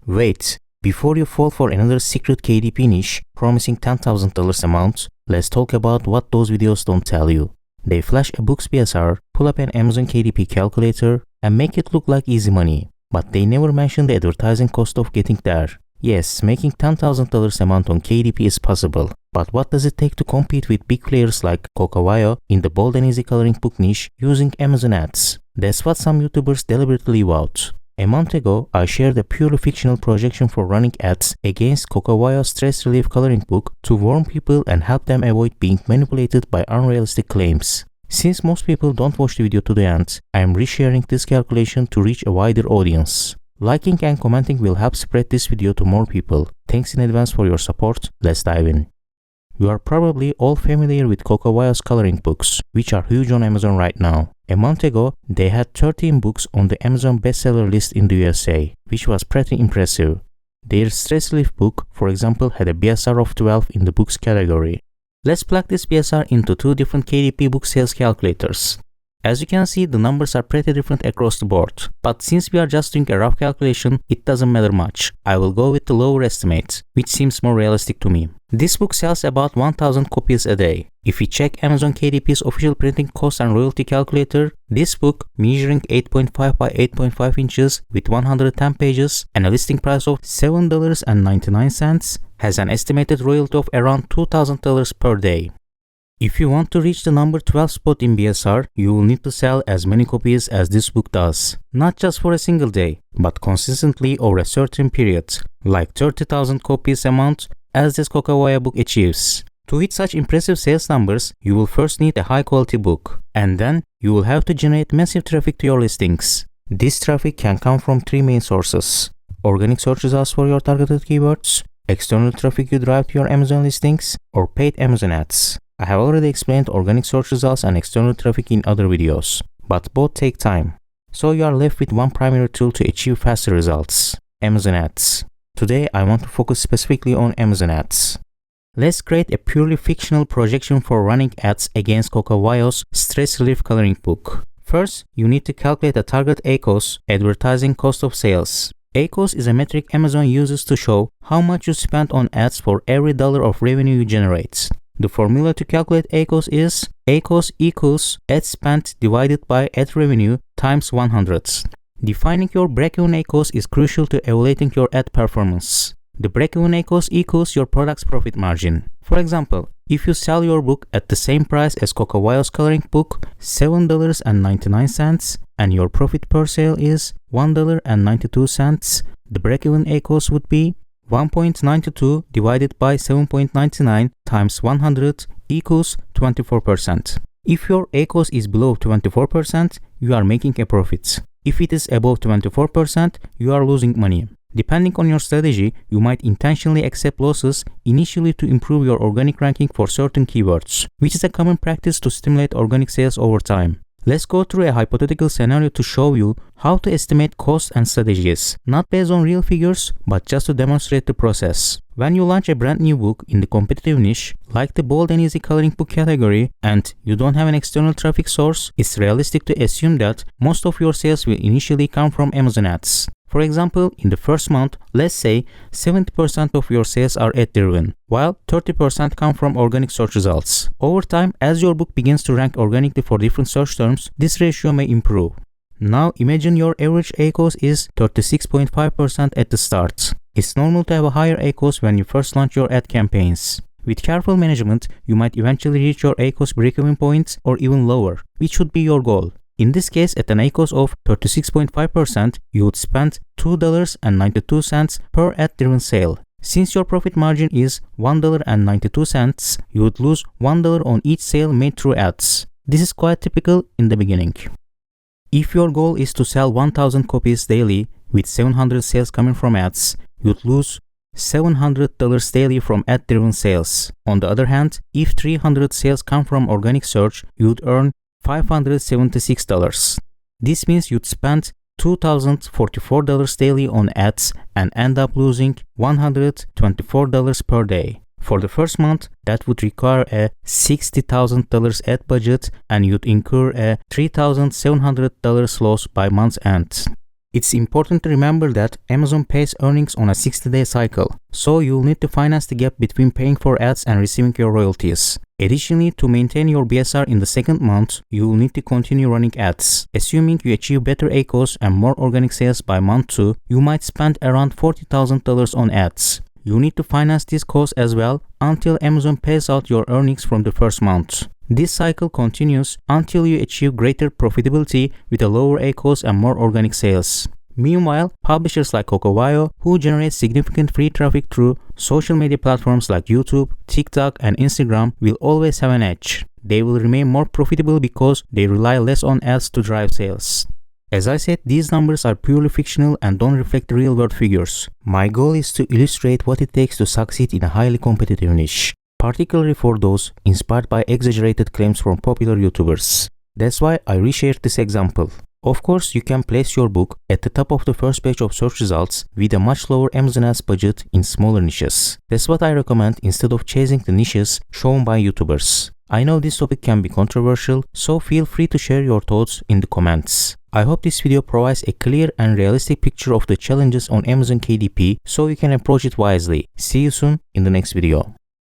Wait, before you fall for another secret KDP niche promising $10,000 amount, let's talk about what those videos don't tell you. They flash a book's BSR, pull up an Amazon KDP calculator, and make it look like easy money. But they never mention the advertising cost of getting there. Yes, making $10,000 amount on KDP is possible, but what does it take to compete with big players like Coco Wyo in the bold and easy coloring book niche using Amazon ads? That's what some YouTubers deliberately leave out. A month ago, I shared a purely fictional projection for running ads against Coco Wyo's stress relief coloring book to warn people and help them avoid being manipulated by unrealistic claims. Since most people don't watch the video to the end, I am resharing this calculation to reach a wider audience. Liking and commenting will help spread this video to more people. Thanks in advance for your support. Let's dive in. You are probably all familiar with Coco Wyo's coloring books, which are huge on Amazon right now. A month ago, they had 13 books on the Amazon bestseller list in the USA, which was pretty impressive. Their stress relief book, for example, had a BSR of 12 in the books category. Let's plug this BSR into two different KDP book sales calculators. As you can see, the numbers are pretty different across the board, but since we are just doing a rough calculation, it doesn't matter much. I will go with the lower estimate, which seems more realistic to me. This book sells about 1,000 copies a day. If we check Amazon KDP's official printing cost and royalty calculator, this book, measuring 8.5 by 8.5 inches with 110 pages and a listing price of $7.99, has an estimated royalty of around $2,000 per day. If you want to reach the number 12 spot in BSR, you will need to sell as many copies as this book does. Not just for a single day, but consistently over a certain period, like 30,000 copies a month, as this Coco Wyo book achieves. To hit such impressive sales numbers, you will first need a high quality book, and then you will have to generate massive traffic to your listings. This traffic can come from three main sources: organic search results for your targeted keywords, external traffic you drive to your Amazon listings, or paid Amazon ads. I have already explained organic search results and external traffic in other videos, but both take time. So you are left with one primary tool to achieve faster results: Amazon ads. Today I want to focus specifically on Amazon ads. Let's create a purely fictional projection for running ads against Coco Wyo's stress relief coloring book. First, you need to calculate a target ACoS, advertising cost of sales. ACoS is a metric Amazon uses to show how much you spend on ads for every dollar of revenue you generate. The formula to calculate ACoS is ACoS equals ad spent divided by ad revenue times 100. Defining your break-even ACoS is crucial to evaluating your ad performance. The break-even ACoS equals your product's profit margin. For example, if you sell your book at the same price as Coco Wyo's coloring book, $7.99, and your profit per sale is $1.92, the break-even ACoS would be 1.92 divided by 7.99 times 100 equals 24%. If your ACoS is below 24%, you are making a profit. If it is above 24%, you are losing money. Depending on your strategy, you might intentionally accept losses initially to improve your organic ranking for certain keywords, which is a common practice to stimulate organic sales over time. Let's go through a hypothetical scenario to show you how to estimate costs and strategies, not based on real figures, but just to demonstrate the process. When you launch a brand new book in the competitive niche, like the bold and easy coloring book category, and you don't have an external traffic source, it's realistic to assume that most of your sales will initially come from Amazon ads. For example, in the first month, let's say 70% of your sales are ad-driven, while 30% come from organic search results. Over time, as your book begins to rank organically for different search terms, this ratio may improve. Now imagine your average ACoS is 36.5% at the start. It's normal to have a higher ACoS when you first launch your ad campaigns. With careful management, you might eventually reach your ACoS break-even point or even lower, which should be your goal. In this case, at an ACoS of 36.5%, you would spend $2.92 per ad-driven sale. Since your profit margin is $1.92, you would lose $1 on each sale made through ads. This is quite typical in the beginning. If your goal is to sell 1,000 copies daily with 700 sales coming from ads, you'd lose $700 daily from ad-driven sales. On the other hand, if 300 sales come from organic search, you'd earn $576. This means you'd spend $2,044 daily on ads and end up losing $124 per day. For the first month, that would require a $60,000 ad budget and you'd incur a $3,700 loss by month's end. It's important to remember that Amazon pays earnings on a 60-day cycle, so you'll need to finance the gap between paying for ads and receiving your royalties. Additionally, to maintain your BSR in the second month, you will need to continue running ads. Assuming you achieve better ACoS and more organic sales by month 2, you might spend around $40,000 on ads. You need to finance this cost as well until Amazon pays out your earnings from the first month. This cycle continues until you achieve greater profitability with a lower ACoS and more organic sales. Meanwhile, publishers like Coco Wyo, who generate significant free traffic through social media platforms like YouTube, TikTok, and Instagram, will always have an edge. They will remain more profitable because they rely less on ads to drive sales. As I said, these numbers are purely fictional and don't reflect real-world figures. My goal is to illustrate what it takes to succeed in a highly competitive niche, particularly for those inspired by exaggerated claims from popular YouTubers. That's why I reshared this example. Of course, you can place your book at the top of the first page of search results with a much lower Amazon ads budget in smaller niches. That's what I recommend instead of chasing the niches shown by YouTubers. I know this topic can be controversial, so feel free to share your thoughts in the comments. I hope this video provides a clear and realistic picture of the challenges on Amazon KDP so you can approach it wisely. See you soon in the next video.